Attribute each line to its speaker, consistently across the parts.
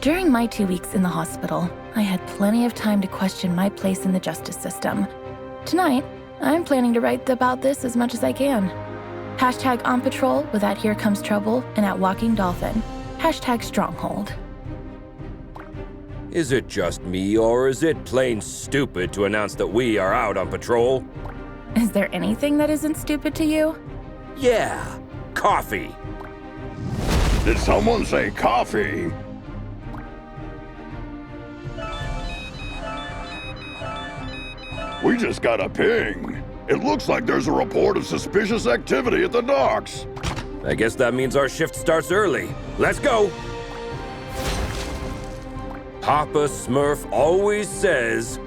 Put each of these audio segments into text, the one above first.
Speaker 1: During my 2 weeks in the hospital, I had plenty of time to question my place in the justice system. Tonight, I'm planning to write about this as much as I can. Hashtag on patrol with at Here Comes Trouble and at Walking Dolphin. Hashtag Stronghold.
Speaker 2: Is it just me, or is it plain stupid to announce that we are out on patrol?
Speaker 1: Is there anything that isn't stupid to you?
Speaker 2: Yeah, coffee.
Speaker 3: Did someone say coffee? We just got a ping. It looks like there's a report of suspicious activity at the docks.
Speaker 2: I guess that means our shift starts early. Let's go! Papa Smurf always says...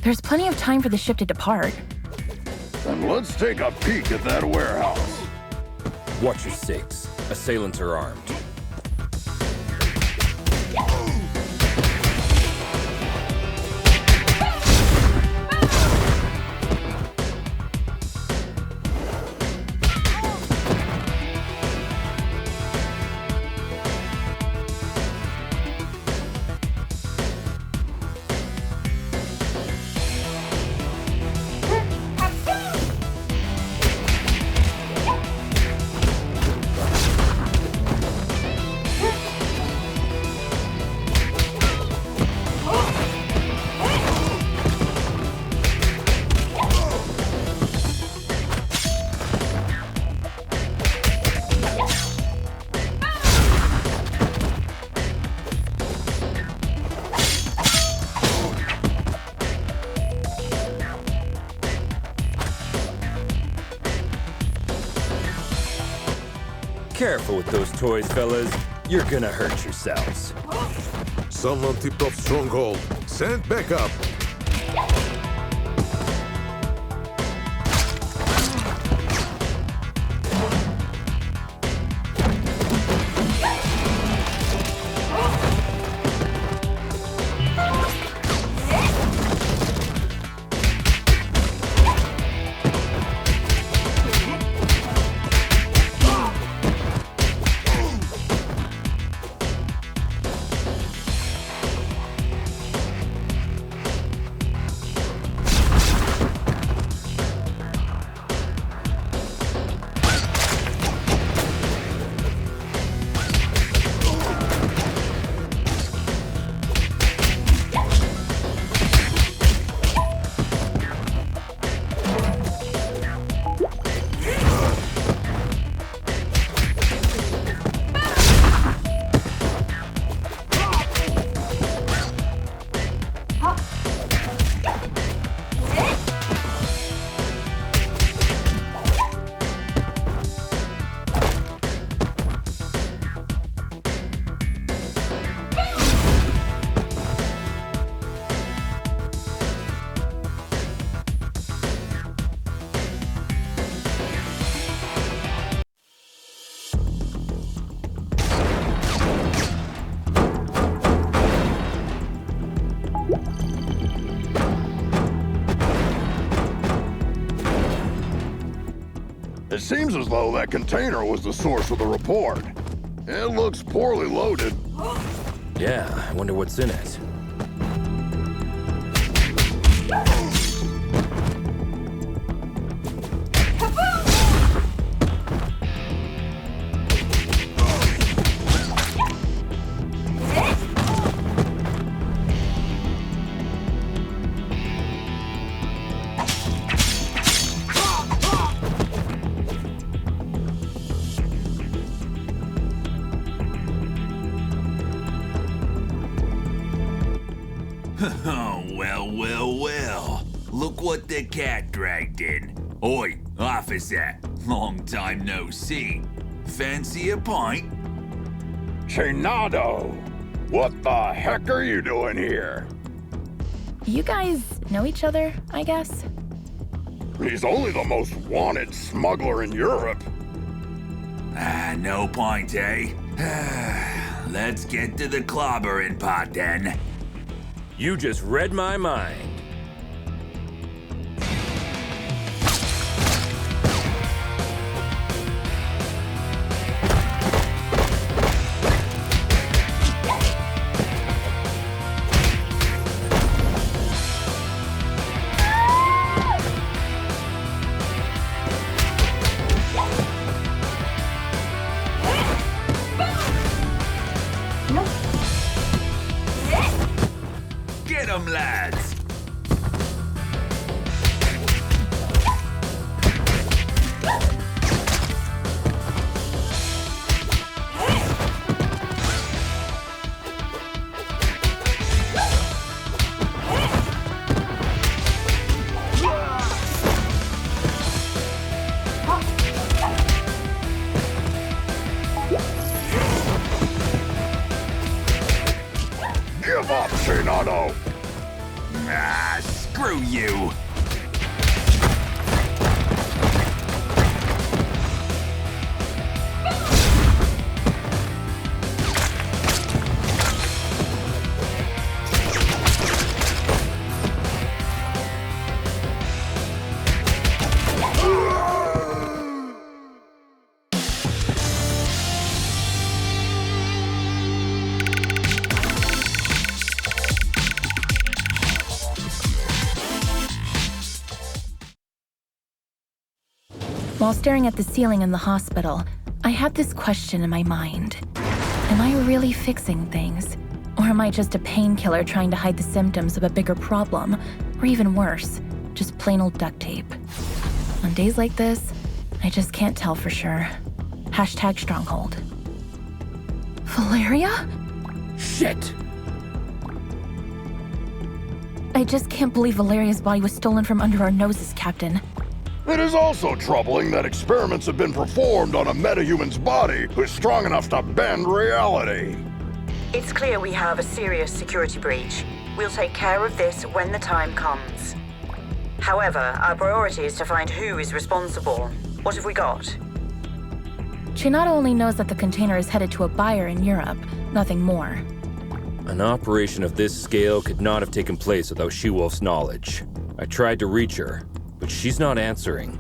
Speaker 1: There's plenty of time for the ship to depart.
Speaker 3: Then let's take a peek at that warehouse.
Speaker 2: Watch your six. Assailants are armed. Careful with those toys, fellas. You're gonna hurt yourselves.
Speaker 4: Someone tipped off Stronghold. Send backup.
Speaker 3: It seems as though that container was the source of the report. It looks poorly loaded.
Speaker 2: Yeah, I wonder what's in it.
Speaker 5: Oh, well. Look what the cat dragged in. Oi, officer. Long time no see. Fancy a pint?
Speaker 3: Chinado! What the heck are you doing here?
Speaker 1: You guys know each other, I guess?
Speaker 3: He's only the most wanted smuggler in Europe.
Speaker 5: No point, eh? Let's get to the clobbering pot then.
Speaker 2: You just read my mind.
Speaker 5: Get 'em, lads!
Speaker 3: Give up, Shinado!
Speaker 5: Screw you!
Speaker 1: While staring at the ceiling in the hospital, I had this question in my mind. Am I really fixing things? Or am I just a painkiller trying to hide the symptoms of a bigger problem? Or even worse, just plain old duct tape? On days like this, I just can't tell for sure. Hashtag stronghold. Valeria?
Speaker 2: Shit!
Speaker 1: I just can't believe Valeria's body was stolen from under our noses, Captain.
Speaker 3: It is also troubling that experiments have been performed on a metahuman's body who's strong enough to bend reality.
Speaker 6: It's clear we have a serious security breach. We'll take care of this when the time comes. However, our priority is to find who is responsible. What have we got?
Speaker 1: Shinado only knows that the container is headed to a buyer in Europe, nothing more.
Speaker 2: An operation of this scale could not have taken place without She-Wolf's knowledge. I tried to reach her, but she's not answering.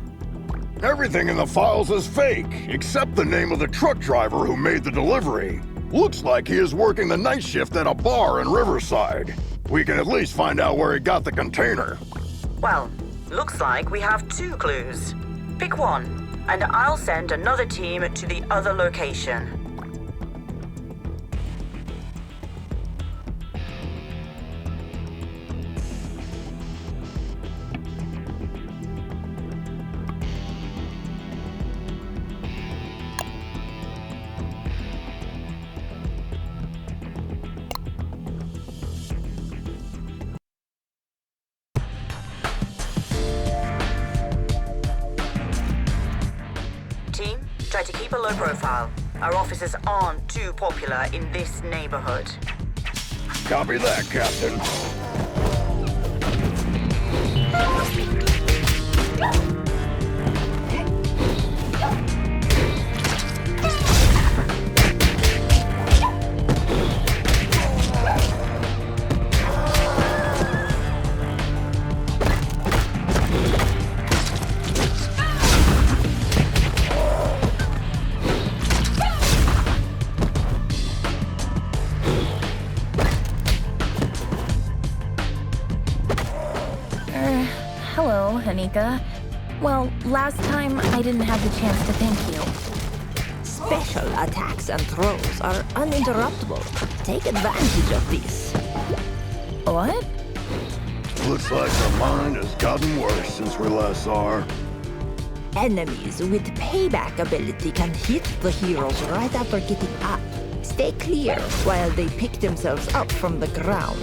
Speaker 3: Everything in the files is fake, except the name of the truck driver who made the delivery. Looks like he is working the night shift at a bar in Riverside. We can at least find out where he got the container.
Speaker 6: Well, looks like we have 2 clues. Pick one, and I'll send another team to the other location. Try to keep a low profile. Our officers aren't too popular in this neighborhood.
Speaker 3: Copy that, Captain.
Speaker 1: Hello, Anika. Well, last time I didn't have the chance to thank you.
Speaker 7: Special attacks and throws are uninterruptible. Take advantage of these.
Speaker 1: What?
Speaker 3: Looks like our mind has gotten worse since we last saw her.
Speaker 7: Enemies with payback ability can hit the heroes right after getting up. Stay clear while they pick themselves up from the ground.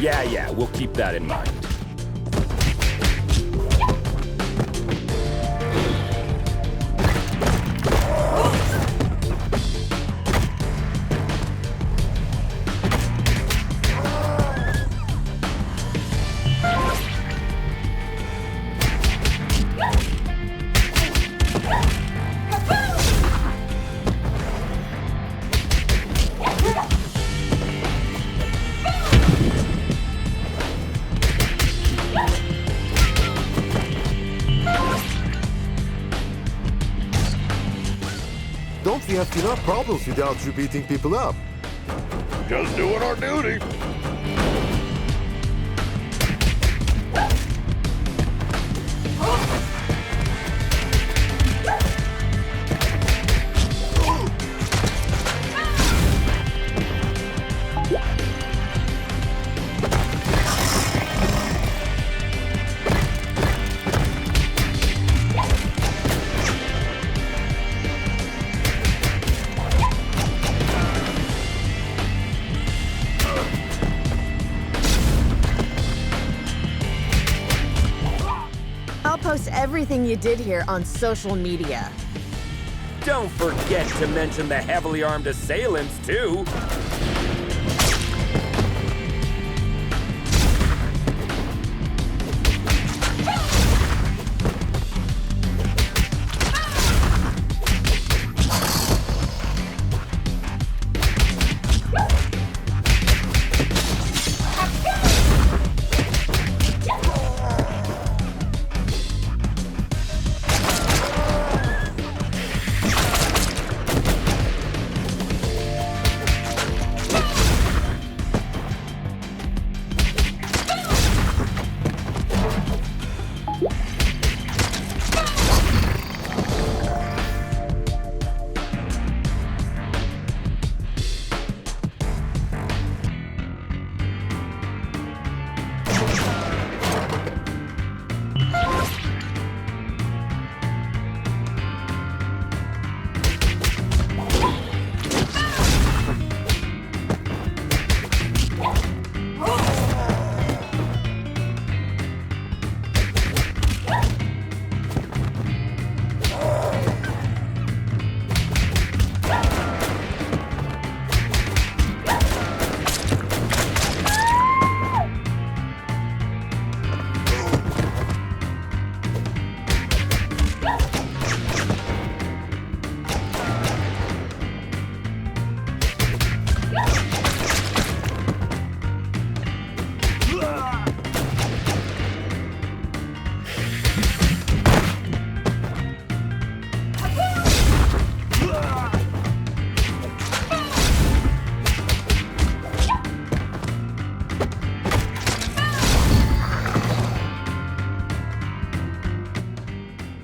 Speaker 2: Yeah, we'll keep that in mind.
Speaker 4: we have enough problems without you beating people up.
Speaker 3: Just doing our duty.
Speaker 8: I'll post everything you did here on social media.
Speaker 2: Don't forget to mention the heavily armed assailants, too.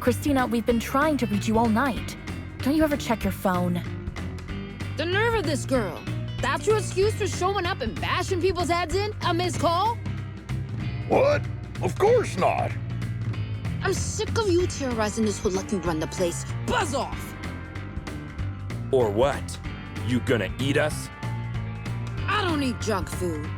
Speaker 1: Christina, we've been trying to reach you all night. Don't you ever check your phone?
Speaker 9: The nerve of this girl. That's your excuse for showing up and bashing people's heads in? A missed call?
Speaker 3: What? Of course not.
Speaker 9: I'm sick of you terrorizing this hood like you run the place. Buzz off!
Speaker 2: Or what? You gonna eat us?
Speaker 9: I don't eat junk food.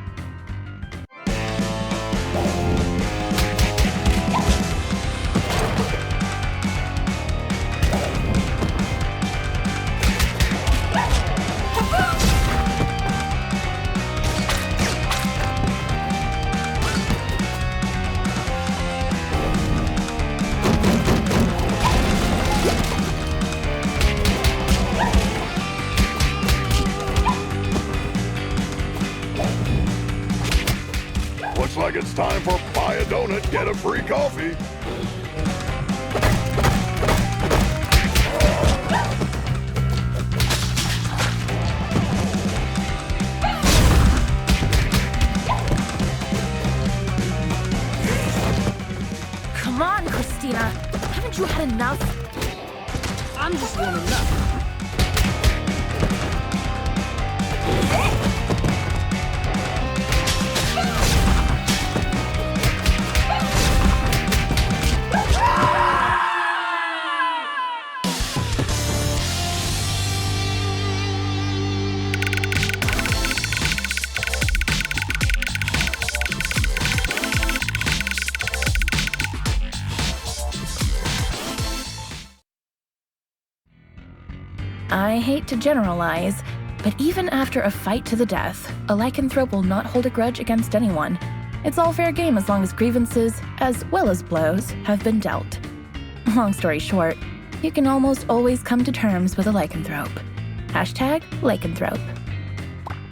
Speaker 3: Looks like it's time for buy a donut, get a free coffee.
Speaker 1: Come on, Christina. Haven't you had enough?
Speaker 9: I'm just warming up.
Speaker 1: I hate to generalize, but even after a fight to the death, a lycanthrope will not hold a grudge against anyone. It's all fair game as long as grievances, as well as blows, have been dealt. Long story short, you can almost always come to terms with a lycanthrope. Hashtag lycanthrope.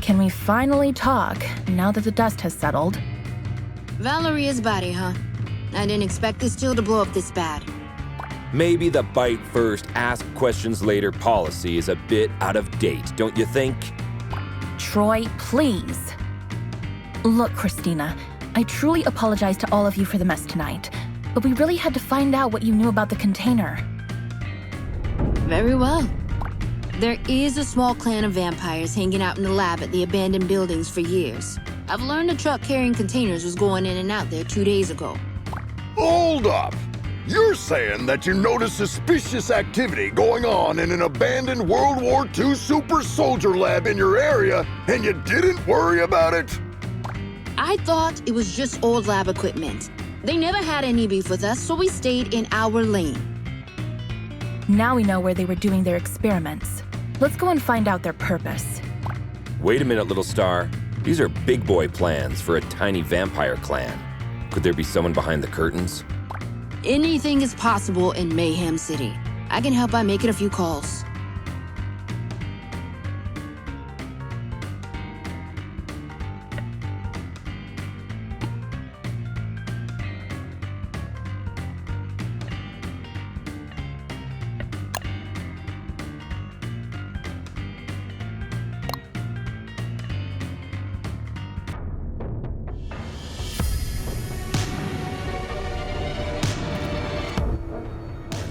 Speaker 1: Can we finally talk now that the dust has settled?
Speaker 9: Valeria's body, huh? I didn't expect this deal to blow up this bad.
Speaker 2: Maybe the bite first, ask questions later policy is a bit out of date, don't you think?
Speaker 1: Troy, please. Look, Christina, I truly apologize to all of you for the mess tonight, but we really had to find out what you knew about the container.
Speaker 9: Very well. There is a small clan of vampires hanging out in the lab at the abandoned buildings for years. I've learned a truck carrying containers was going in and out there 2 days ago.
Speaker 3: Hold up! You're saying that you noticed suspicious activity going on in an abandoned World War II super soldier lab in your area, and you didn't worry about it?
Speaker 9: I thought it was just old lab equipment. They never had any beef with us, so we stayed in our lane.
Speaker 1: Now we know where they were doing their experiments. Let's go and find out their purpose.
Speaker 2: Wait a minute, little star. These are big boy plans for a tiny vampire clan. Could there be someone behind the curtains?
Speaker 9: Anything is possible in Mayhem City. I can help by making a few calls.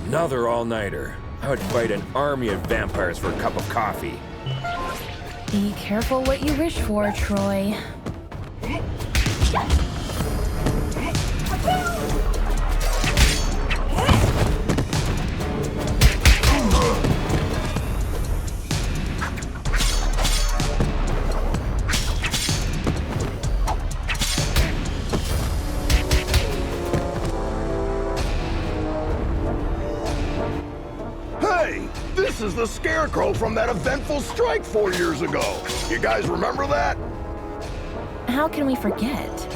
Speaker 2: Another all-nighter. I would fight an army of vampires for a cup of coffee.
Speaker 1: Be careful what you wish for, Troy.
Speaker 3: This is the Scarecrow from that eventful strike 4 years ago. You guys remember that?
Speaker 1: How can we forget?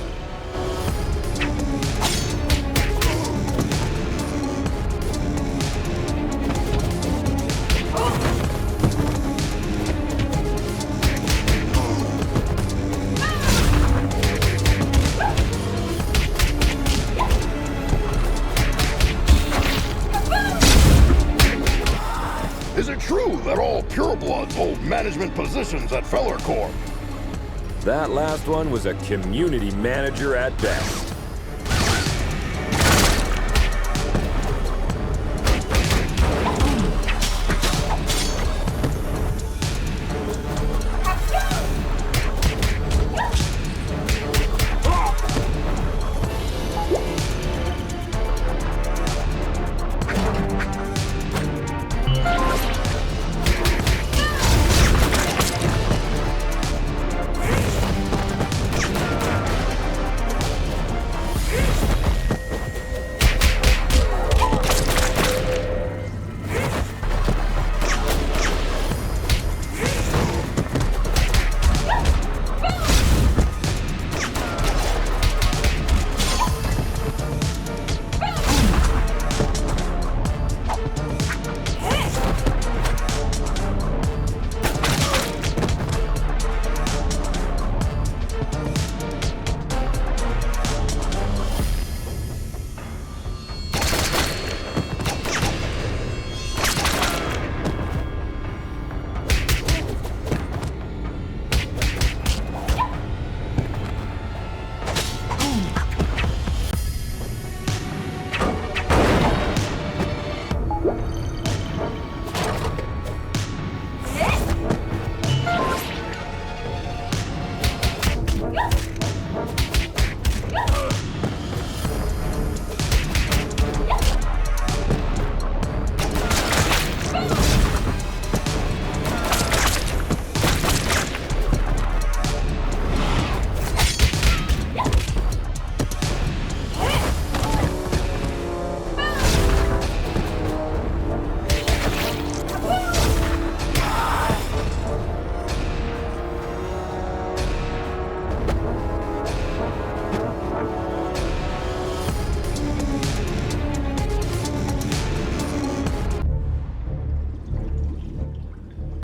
Speaker 3: Is it true that all purebloods hold management positions at Feller Corp?
Speaker 2: That last one was a community manager at best.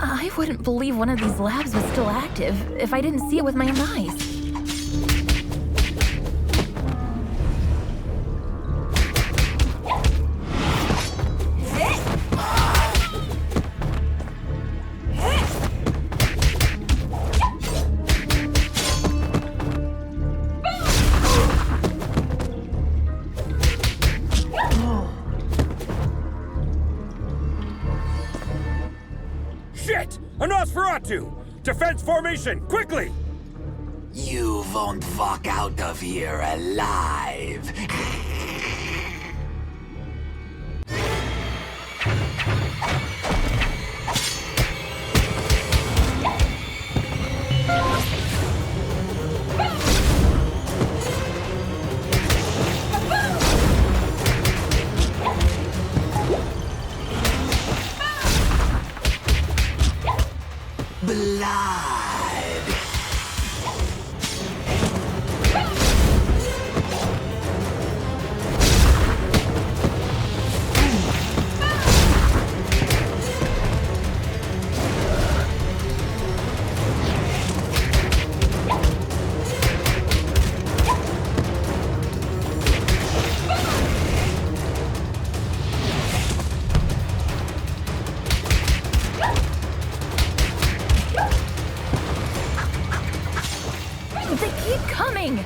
Speaker 1: I wouldn't believe one of these labs was still active if I didn't see it with my own eyes.
Speaker 2: Shit! A Nosferatu! Defense formation, quickly!
Speaker 5: You won't walk out of here alive. Blood.
Speaker 1: They keep coming!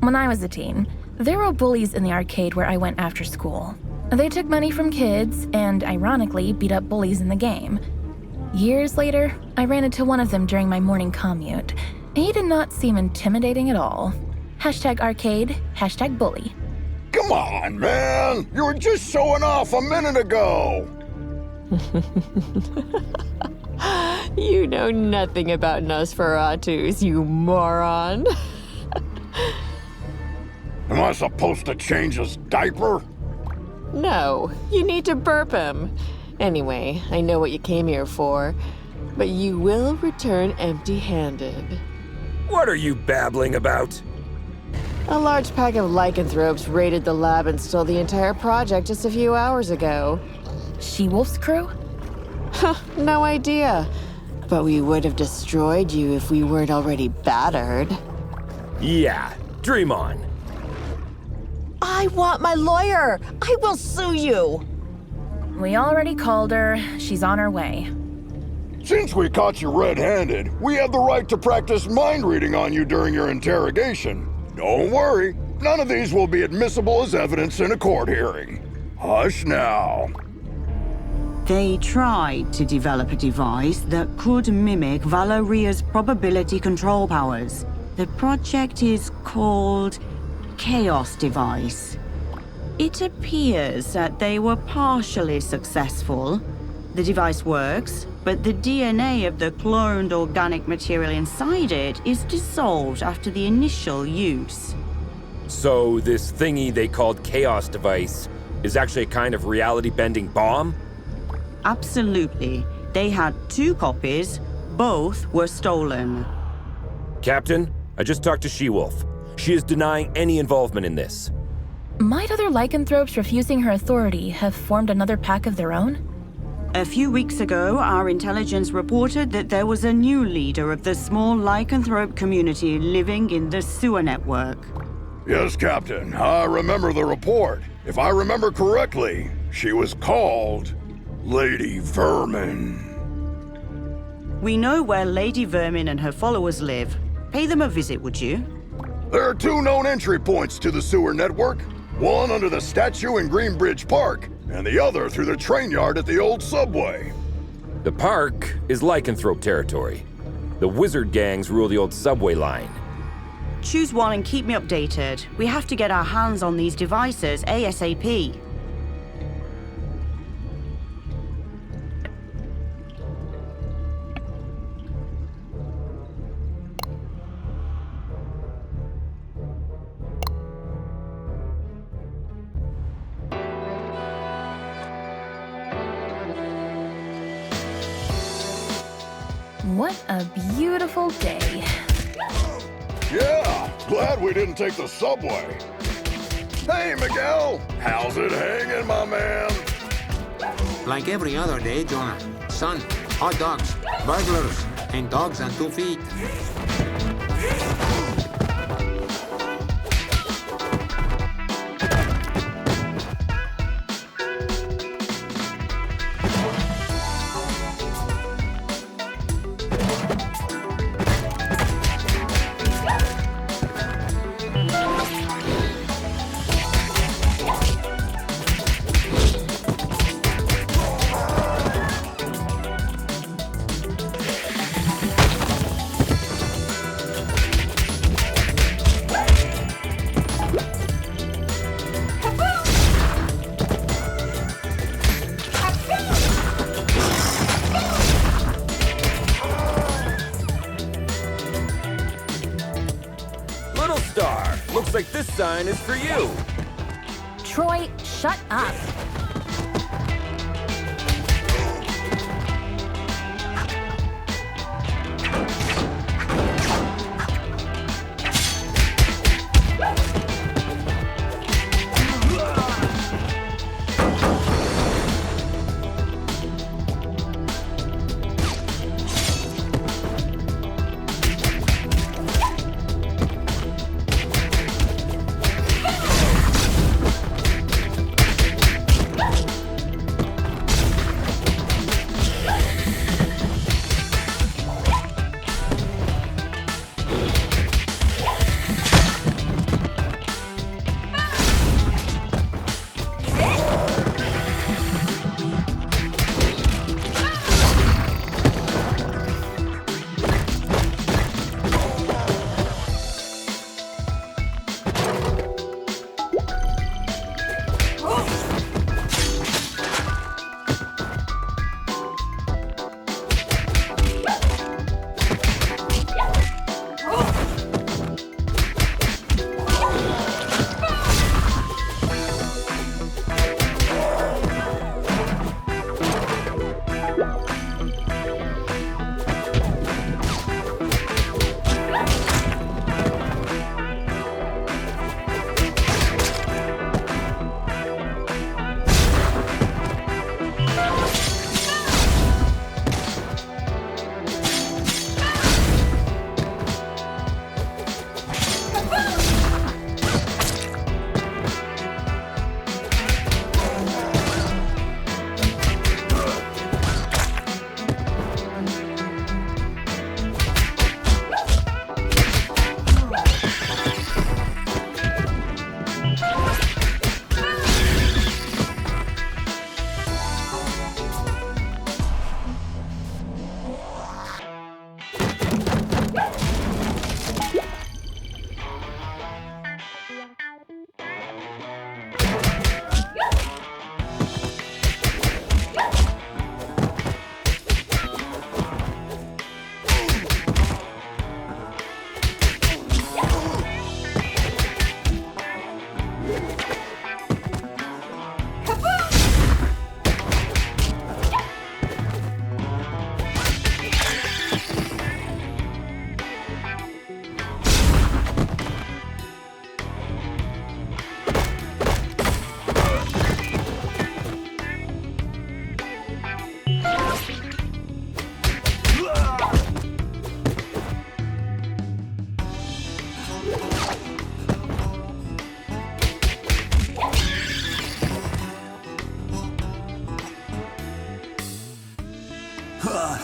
Speaker 1: When I was a teen, there were bullies in the arcade where I went after school. They took money from kids and, ironically, beat up bullies in the game. Years later, I ran into one of them during my morning commute. He did not seem intimidating at all. #arcade, #bully.
Speaker 3: Come on, man! You were just showing off a minute ago!
Speaker 10: You know nothing about Nosferatus, you moron.
Speaker 3: Am I supposed to change his diaper?
Speaker 10: No, you need to burp him. Anyway, I know what you came here for, but you will return empty-handed.
Speaker 2: What are you babbling about?
Speaker 10: A large pack of lycanthropes raided the lab and stole the entire project just a few hours ago.
Speaker 1: She-Wolf's crew?
Speaker 10: No idea. But we would have destroyed you if we weren't already battered.
Speaker 2: Yeah, dream on.
Speaker 7: I want my lawyer! I will sue you!
Speaker 1: We already called her. She's on her way.
Speaker 3: Since we caught you red-handed, we have the right to practice mind reading on you during your interrogation. Don't worry, none of these will be admissible as evidence in a court hearing. Hush now.
Speaker 11: They tried to develop a device that could mimic Valeria's probability control powers. The project is called Chaos Device. It appears that they were partially successful. The device works, but the DNA of the cloned organic material inside it is dissolved after the initial use.
Speaker 2: So this thingy they called Chaos Device is actually a kind of reality-bending bomb?
Speaker 11: Absolutely. They had 2 copies. Both were stolen.
Speaker 2: Captain, I just talked to She-Wolf. She is denying any involvement in this.
Speaker 1: Might other lycanthropes refusing her authority have formed another pack of their own?
Speaker 11: A few weeks ago, our intelligence reported that there was a new leader of the small lycanthrope community living in the sewer network.
Speaker 3: Yes, Captain, I remember the report. If I remember correctly, she was called Lady Vermin.
Speaker 11: We know where Lady Vermin and her followers live. Pay them a visit, would you?
Speaker 3: There are 2 known entry points to the sewer network. One under the statue in Greenbridge Park, and the other through the train yard at the old subway.
Speaker 2: The park is lycanthrope territory. The wizard gangs rule the old subway line.
Speaker 11: Choose one and keep me updated. We have to get our hands on these devices ASAP.
Speaker 1: What a beautiful day.
Speaker 3: Yeah, glad we didn't take the subway. Hey, Miguel, how's it hanging, my man?
Speaker 12: Like every other day, Jonah. Sun, hot dogs, burglars, and dogs on 2 feet.
Speaker 2: Little Star, looks like this sign is for you.
Speaker 1: Troy, shut up.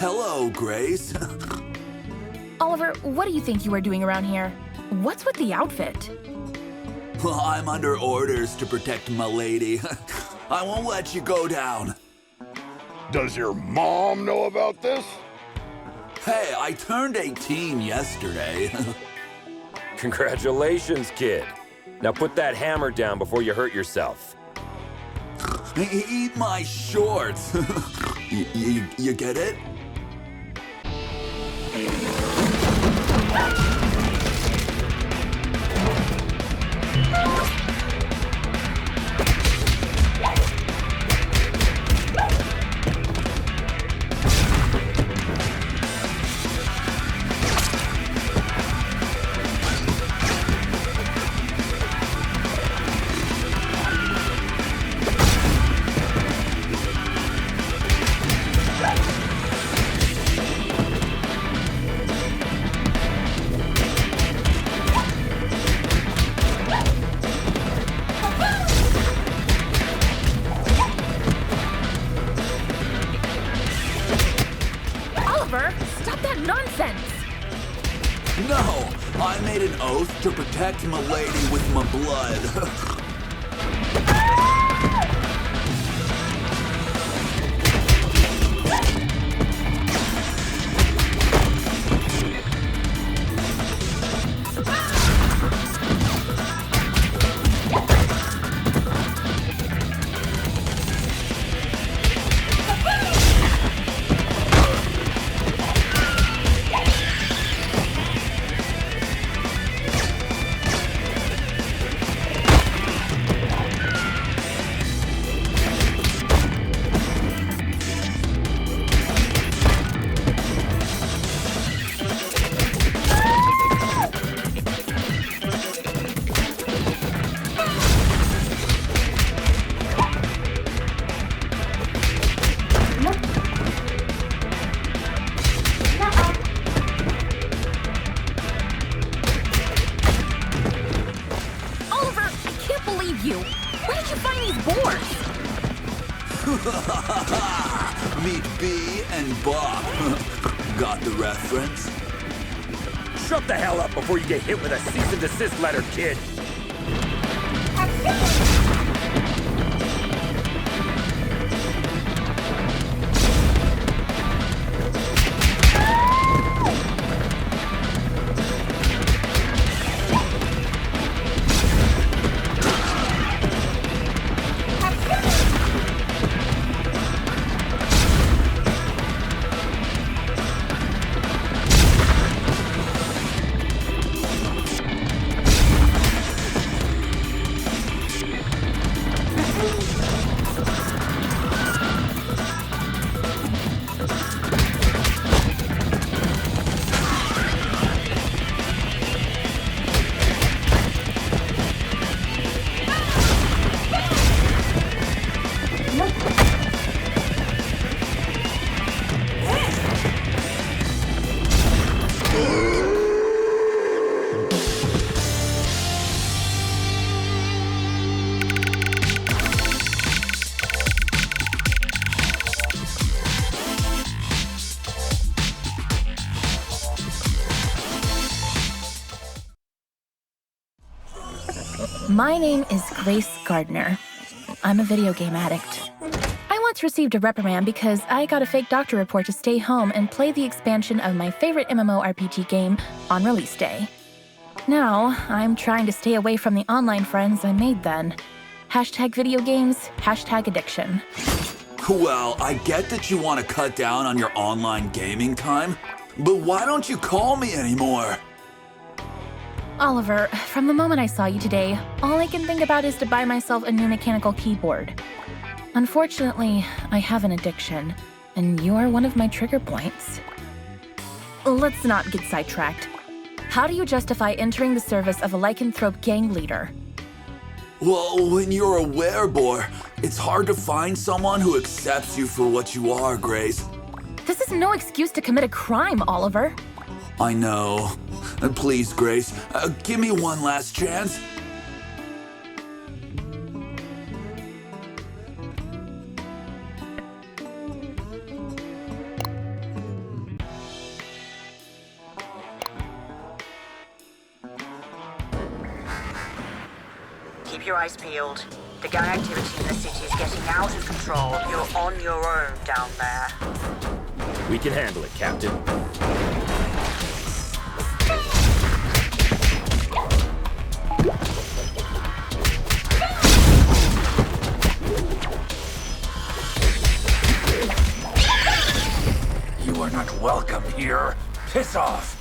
Speaker 5: Hello, Grace.
Speaker 1: Oliver, what do you think you are doing around here? What's with the outfit?
Speaker 5: Well, I'm under orders to protect my lady. I won't let you go down.
Speaker 3: Does your mom know about this?
Speaker 5: Hey, I turned 18 yesterday.
Speaker 2: Congratulations, kid. Now put that hammer down before you hurt yourself.
Speaker 5: Eat my shorts. You get it?
Speaker 1: Stop that nonsense!
Speaker 5: No! I made an oath to protect my lady with my blood. Meet B and Bob. Got the reference?
Speaker 2: Shut the hell up before you get hit with a cease and desist letter, kid!
Speaker 1: My name is Grace Gardner. I'm a video game addict. I once received a reprimand because I got a fake doctor report to stay home and play the expansion of my favorite MMORPG game on release day. Now, I'm trying to stay away from the online friends I made then. Hashtag video games, hashtag addiction.
Speaker 5: Well, I get that you want to cut down on your online gaming time, but why don't you call me anymore?
Speaker 1: Oliver, from the moment I saw you today, all I can think about is to buy myself a new mechanical keyboard. Unfortunately, I have an addiction, and you are one of my trigger points. Let's not get sidetracked. How do you justify entering the service of a lycanthrope gang leader?
Speaker 5: Well, when you're a werebore, it's hard to find someone who accepts you for what you are, Grace.
Speaker 1: This is no excuse to commit a crime, Oliver.
Speaker 5: I know. Please, Grace, give me one last chance.
Speaker 6: Keep your eyes peeled. The gang activity in the city is getting out of control. You're on your own down there.
Speaker 2: We can handle it, Captain. Piss off!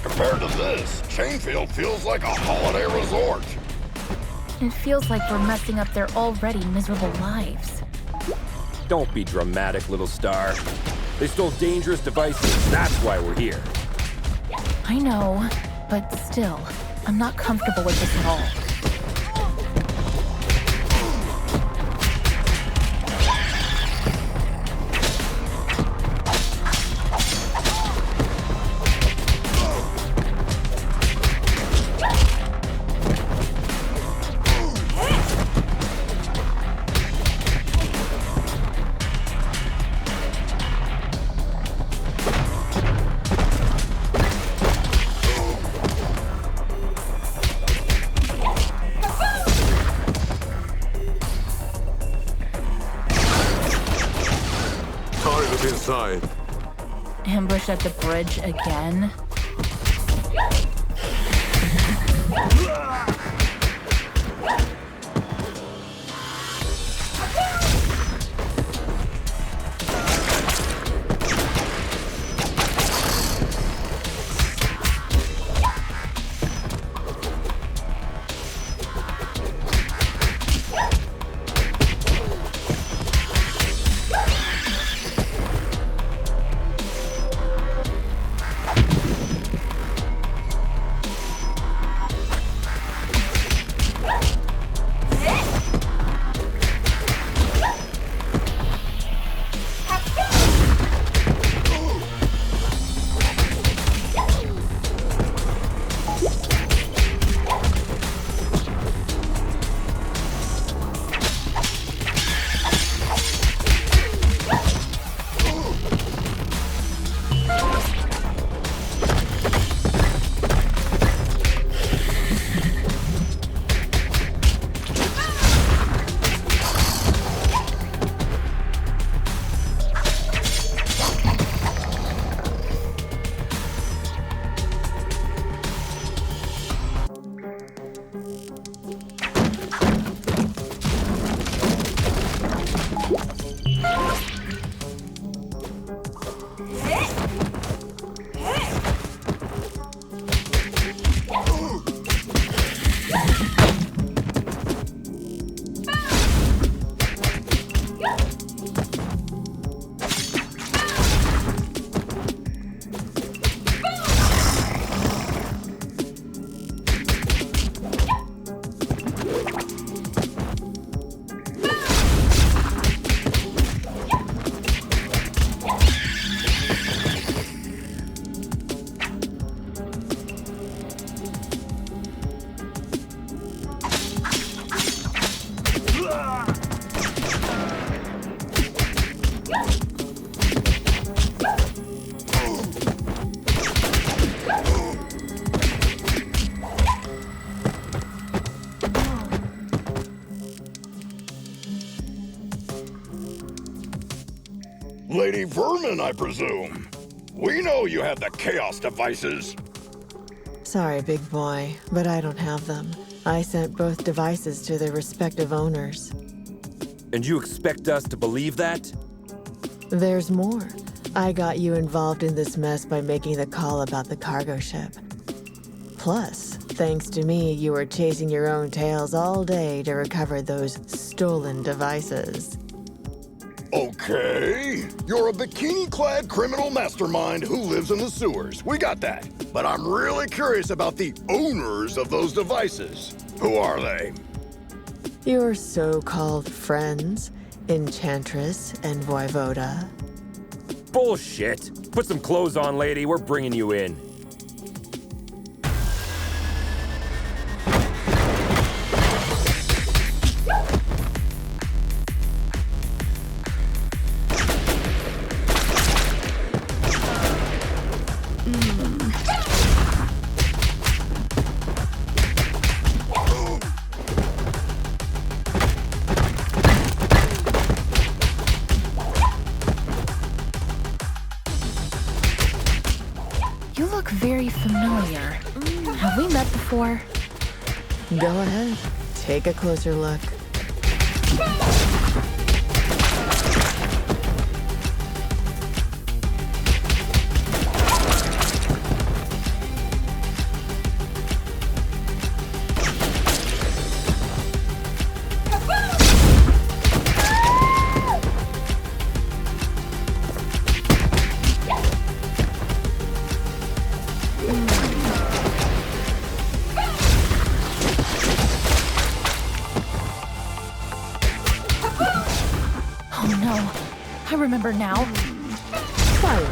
Speaker 3: Compared to this, Chainfield feels like a holiday resort.
Speaker 1: It feels like we're messing up their already miserable lives.
Speaker 2: Don't be dramatic, little star. They stole dangerous devices. That's why we're here.
Speaker 1: I know, but still, I'm not comfortable with this at all.
Speaker 4: Inside.
Speaker 1: Ambush at the bridge again?
Speaker 3: Lady Vermin, I presume. We know you have the Chaos devices.
Speaker 10: Sorry, big boy, but I don't have them. I sent both devices to their respective owners.
Speaker 2: And you expect us to believe that?
Speaker 10: There's more. I got you involved in this mess by making the call about the cargo ship. Plus, thanks to me, you were chasing your own tails all day to recover those stolen devices.
Speaker 3: Okay. You're a bikini-clad criminal mastermind who lives in the sewers. We got that. But I'm really curious about the owners of those devices. Who are they?
Speaker 10: Your so-called friends, Enchantress and Voivoda.
Speaker 2: Bullshit. Put some clothes on, lady. We're bringing you in.
Speaker 1: You look very familiar. Have we met before?
Speaker 10: Go ahead. Take a closer look.
Speaker 1: Oh no. I remember now.
Speaker 10: Try me.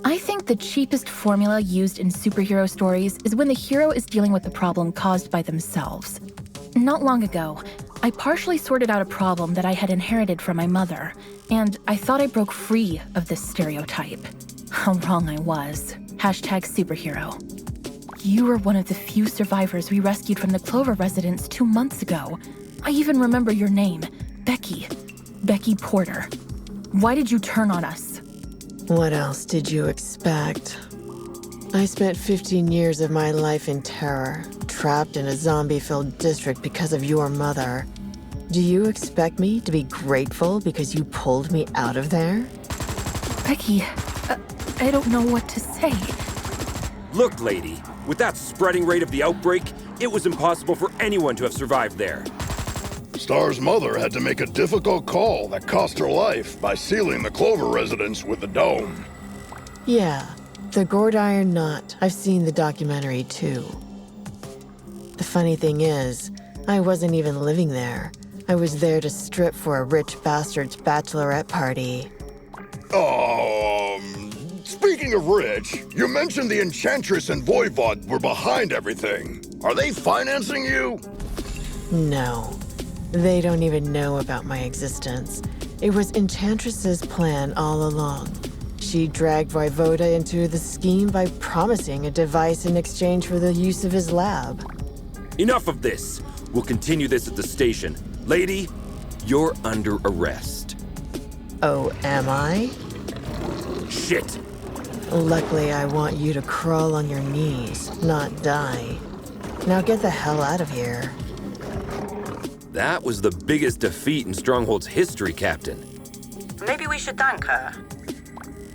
Speaker 1: I think the cheapest formula used in superhero stories is when the hero is dealing with the problem caused by themselves. Not long ago, I partially sorted out a problem that I had inherited from my mother, and I thought I broke free of this stereotype. How wrong I was. #superhero. You were one of the few survivors we rescued from the Clover residence 2 months ago. I even remember your name, Becky. Becky Porter. Why did you turn on us?
Speaker 10: What else did you expect? I spent 15 years of my life in terror, trapped in a zombie-filled district because of your mother. Do you expect me to be grateful because you pulled me out of there?
Speaker 1: Becky, I don't know what to say.
Speaker 2: Look, lady, with that spreading rate of the outbreak, it was impossible for anyone to have survived there.
Speaker 3: Star's mother had to make a difficult call that cost her life by sealing the Clover residence with the dome.
Speaker 10: Yeah, the gourd iron knot. I've seen the documentary too. The funny thing is, I wasn't even living there. I was there to strip for a rich bastard's bachelorette party.
Speaker 3: Speaking of rich, you mentioned the Enchantress and Voivod were behind everything. Are they financing you?
Speaker 10: No. They don't even know about my existence. It was Enchantress's plan all along. She dragged Voivoda into the scheme by promising a device in exchange for the use of his lab.
Speaker 2: Enough of this. We'll continue this at the station. Lady, you're under arrest.
Speaker 10: Oh, am I?
Speaker 2: Shit.
Speaker 10: Luckily, I want you to crawl on your knees, not die. Now get the hell out of here.
Speaker 2: That was the biggest defeat in Stronghold's history, Captain.
Speaker 6: Maybe we should thank her.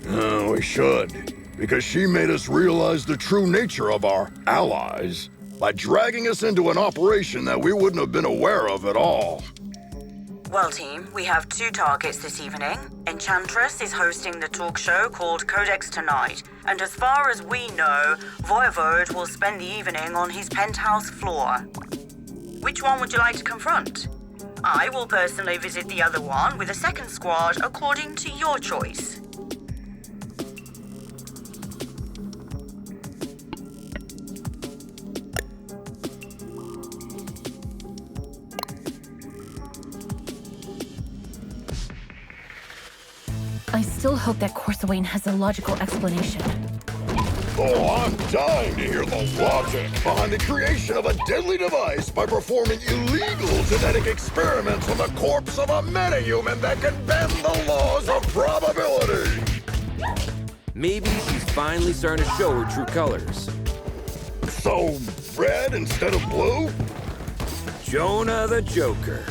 Speaker 3: We should, because she made us realize the true nature of our allies by dragging us into an operation that we wouldn't have been aware of at all.
Speaker 6: Well, team, we have 2 targets this evening. Enchantress is hosting the talk show called Codex Tonight, and as far as we know, Voivode will spend the evening on his penthouse floor. Which one would you like to confront? I will personally visit the other one with a second squad according to your choice.
Speaker 1: I still hope that Corsawane has a logical explanation.
Speaker 3: Oh, I'm dying to hear the logic behind the creation of a deadly device by performing illegal genetic experiments on the corpse of a metahuman that can bend the laws of probability.
Speaker 2: Maybe she's finally starting to show her true colors.
Speaker 3: So, red instead of blue?
Speaker 2: Jonah the Joker.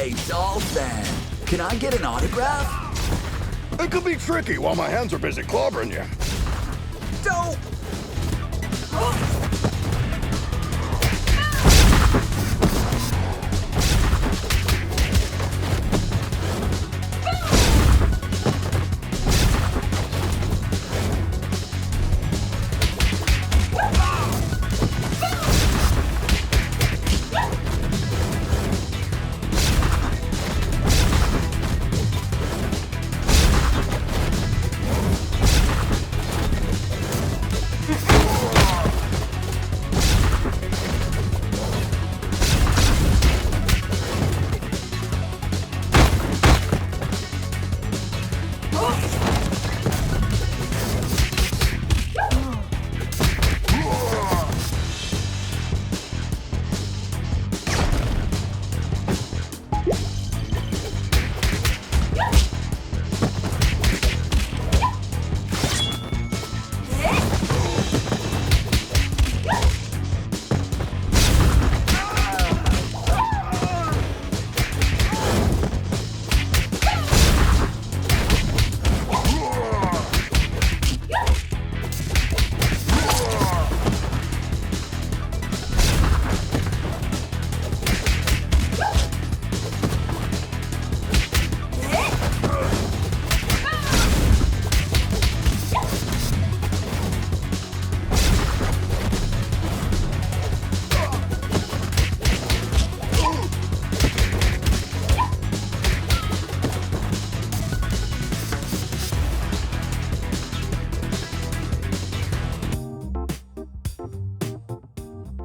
Speaker 13: Hey, doll fan. Can I get an autograph?
Speaker 3: It could be tricky while my hands are busy clobbering you.
Speaker 13: Don't!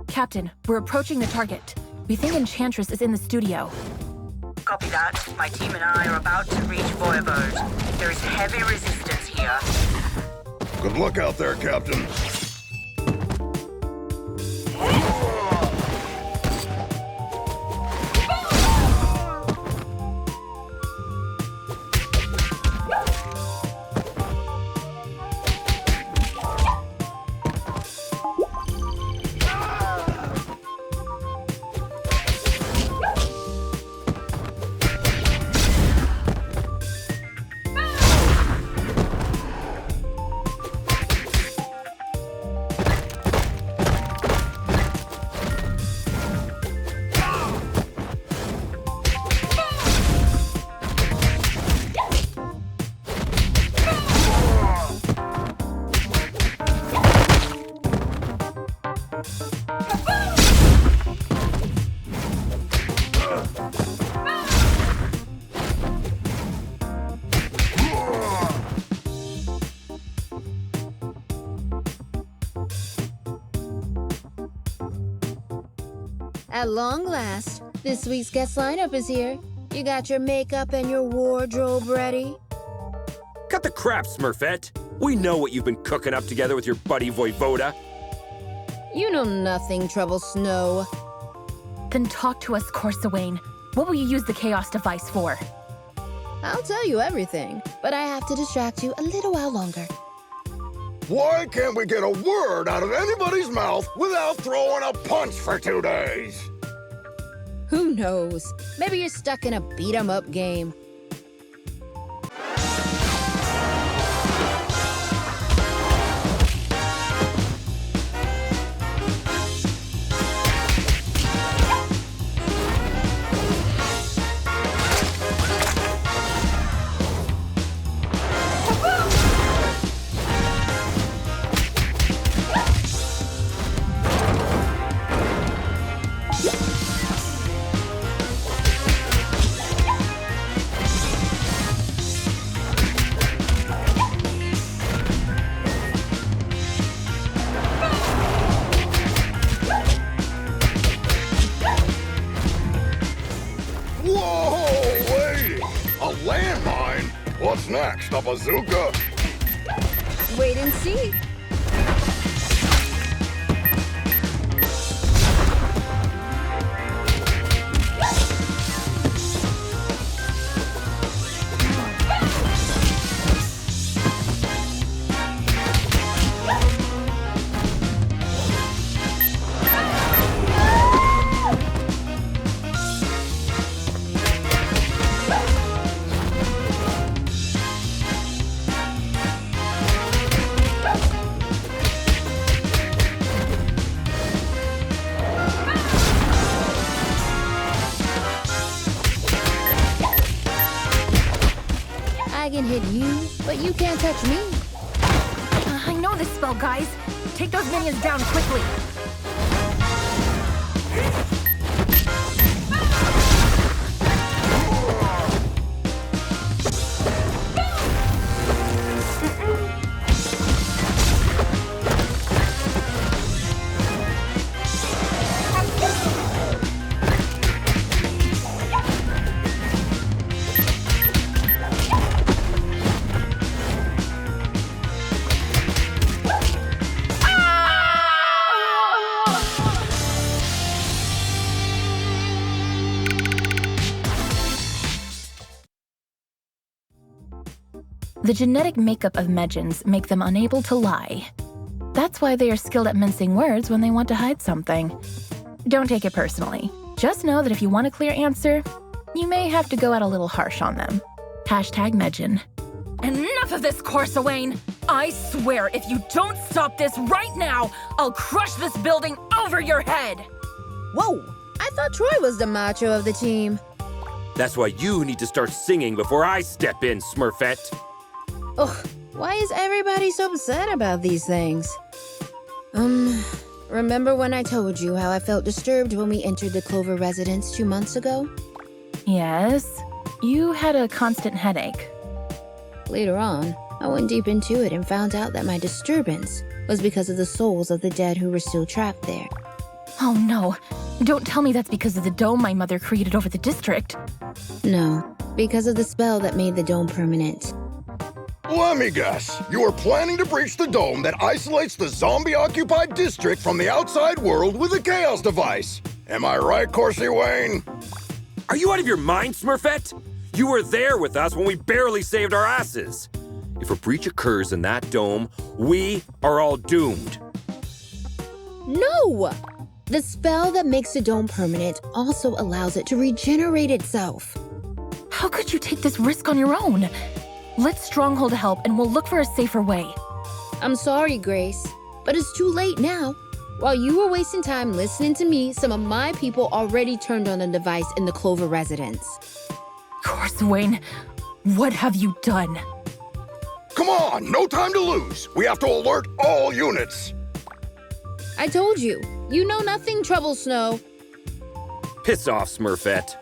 Speaker 1: Captain, we're approaching the target. We think Enchantress is in the studio.
Speaker 6: Copy that. My team and I are about to reach Voivode. There is heavy resistance here.
Speaker 3: Good luck out there, Captain.
Speaker 9: At long last, this week's guest lineup is here. You got your makeup and your wardrobe ready?
Speaker 2: Cut the crap, Smurfette. We know what you've been cooking up together with your buddy Voivoda.
Speaker 9: You know nothing, Trouble Snow.
Speaker 1: Then talk to us, Corsawane. What will you use the Chaos device for?
Speaker 9: I'll tell you everything, but I have to distract you a little while longer.
Speaker 3: Why can't we get a word out of anybody's mouth without throwing a punch for 2 days?
Speaker 9: Who knows? Maybe you're stuck in a beat-em-up game.
Speaker 3: What's next, a bazooka?
Speaker 9: Wait and see. hit you, but you can't touch me.
Speaker 1: I know this spell, guys. Take those minions down quickly. The genetic makeup of Medjans make them unable to lie. That's why they are skilled at mincing words when they want to hide something. Don't take it personally. Just know that if you want a clear answer, you may have to go out a little harsh on them. Hashtag Medjan. Enough of this, Corsawane! I swear, if you don't stop this right now, I'll crush this building over your head!
Speaker 9: Whoa! I thought Troy was the macho of the team.
Speaker 2: That's why you need to start singing before I step in, Smurfette.
Speaker 9: Ugh, why is everybody so upset about these things? Remember when I told you how I felt disturbed when we entered the Clover residence 2 months ago?
Speaker 1: Yes, you had a constant headache.
Speaker 9: Later on, I went deep into it and found out that my disturbance was because of the souls of the dead who were still trapped there.
Speaker 1: Oh no, don't tell me that's because of the dome my mother created over the district.
Speaker 9: No, because of the spell that made the dome permanent.
Speaker 3: Let me guess. You are planning to breach the dome that isolates the zombie-occupied district from the outside world with a chaos device. Am I right, Corsi Wayne?
Speaker 2: Are you out of your mind, Smurfette? You were there with us when we barely saved our asses. If a breach occurs in that dome, we are all doomed.
Speaker 9: No! The spell that makes the dome permanent also allows it to regenerate itself.
Speaker 1: How could you take this risk on your own? Let Stronghold help and we'll look for a safer way.
Speaker 9: I'm sorry, Grace, but it's too late now. While you were wasting time listening to me, some of my people already turned on the device in the Clover residence.
Speaker 1: Corsawane, what have you done?
Speaker 3: Come on, no time to lose. We have to alert all units.
Speaker 9: I told you, you know nothing, Trouble Snow.
Speaker 2: Piss off, Smurfette.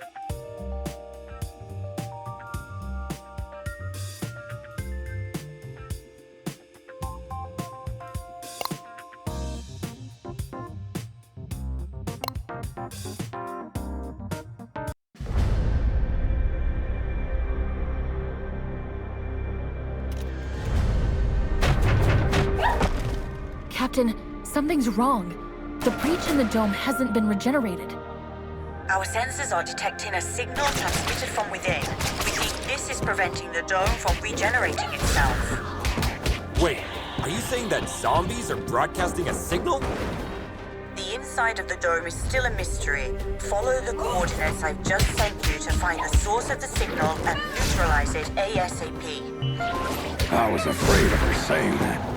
Speaker 1: Captain, something's wrong. The breach in the dome hasn't been regenerated.
Speaker 6: Our sensors are detecting a signal transmitted from within. We think this is preventing the dome from regenerating itself.
Speaker 2: Wait, are you saying that zombies are broadcasting a signal?
Speaker 6: The inside of the dome is still a mystery. Follow the coordinates I've just sent you to find the source of the signal and neutralize it ASAP.
Speaker 3: I was afraid of her saying that.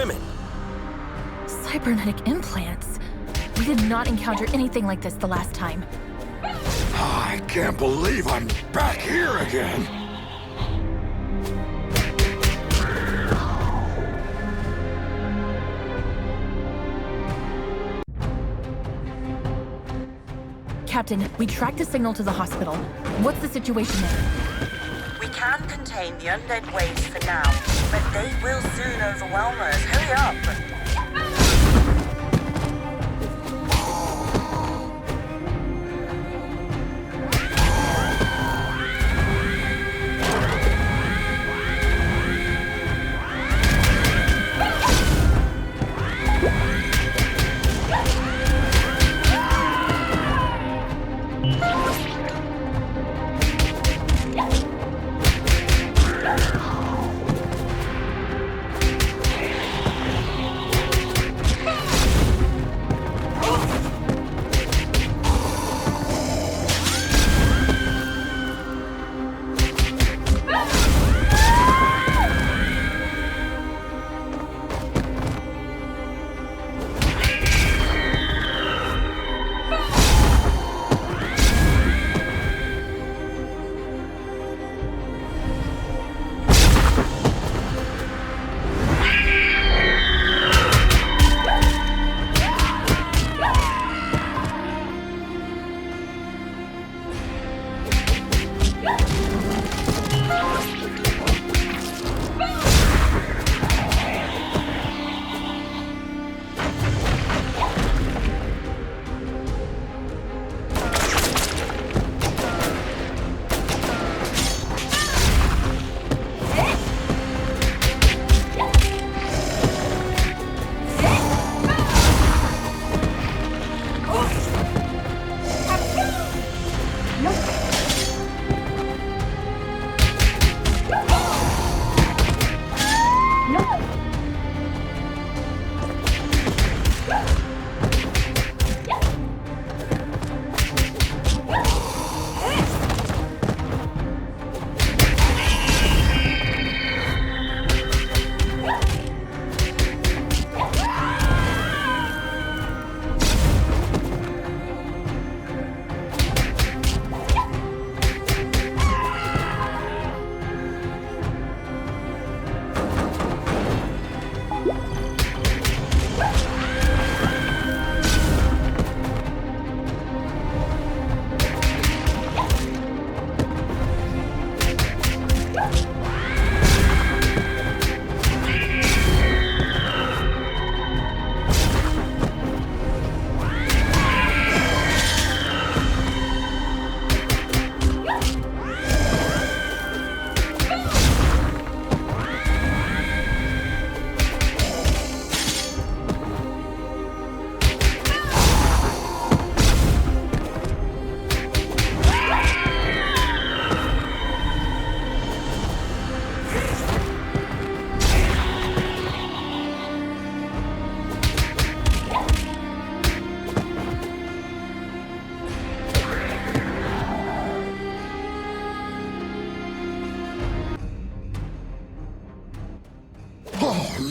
Speaker 2: women.
Speaker 1: Cybernetic implants? We did not encounter anything like this the last time.
Speaker 3: I can't believe I'm back here again.
Speaker 1: Captain, we tracked the signal to the hospital. What's the situation there?
Speaker 6: We can contain the undead waves for now, but they will soon overwhelm us. Hurry up!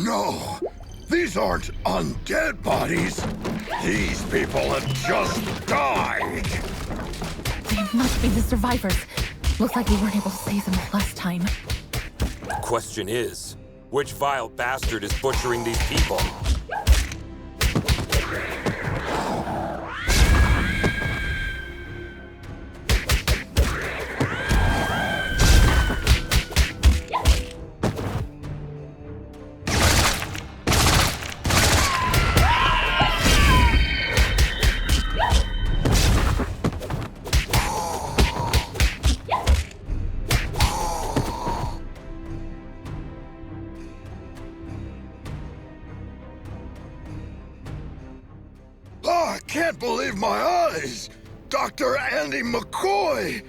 Speaker 3: No! These aren't undead bodies! These people have just died!
Speaker 1: They must be the survivors. Looks like we weren't able to save them last time.
Speaker 2: The question is, which vile bastard is butchering these people?
Speaker 3: I can't believe my eyes! Dr. Andy McCoy!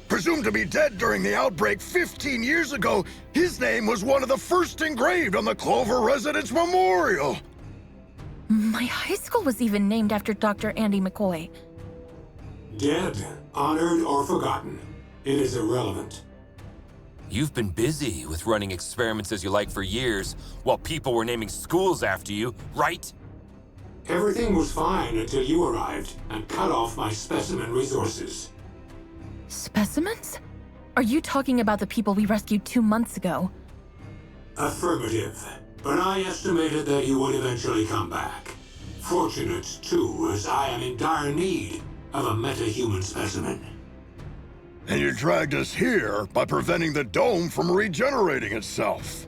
Speaker 3: Presumed to be dead during the outbreak 15 years ago, his name was one of the first engraved on the Clover Residence Memorial!
Speaker 1: My high school was even named after Dr. Andy McCoy.
Speaker 14: Dead, honored, or forgotten. It is irrelevant.
Speaker 2: You've been busy with running experiments as you like for years, while people were naming schools after you, right?
Speaker 14: Everything was fine until you arrived and cut off my specimen resources.
Speaker 1: Specimens? Are you talking about the people we rescued 2 months ago?
Speaker 14: Affirmative. But I estimated that you would eventually come back. Fortunate, too, as I am in dire need of a metahuman specimen.
Speaker 3: And you dragged us here by preventing the dome from regenerating itself.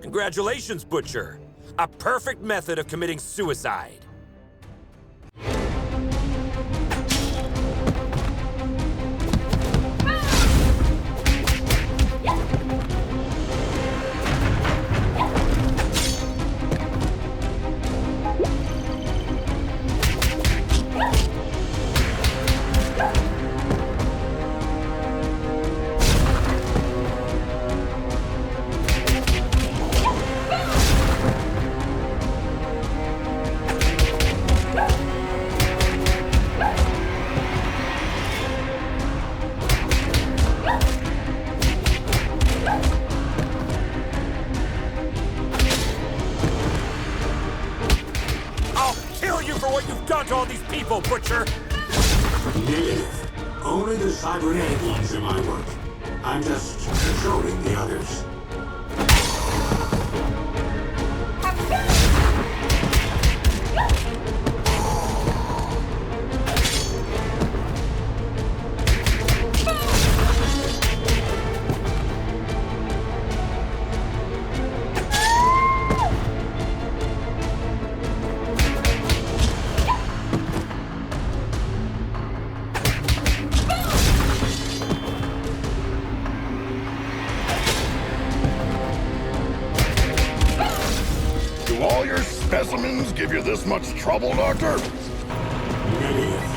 Speaker 2: Congratulations, Butcher. A perfect method of committing suicide. Butcher!
Speaker 14: Negative. Only the cybernetic ones are my work. I'm just controlling the others.
Speaker 3: Specimens give you this much trouble, Doctor?
Speaker 14: Negative.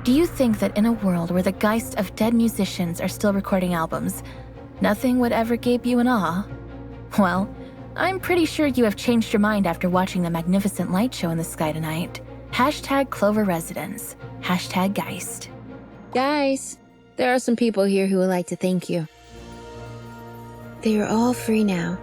Speaker 1: Do you think that in a world where the geists of dead musicians are still recording albums, nothing would ever gape you in awe? Well, I'm pretty sure you have changed your mind after watching the magnificent light show in the sky tonight. Hashtag Clover Residence. Hashtag Geist.
Speaker 9: Guys, there are some people here who would like to thank you. They are all free now,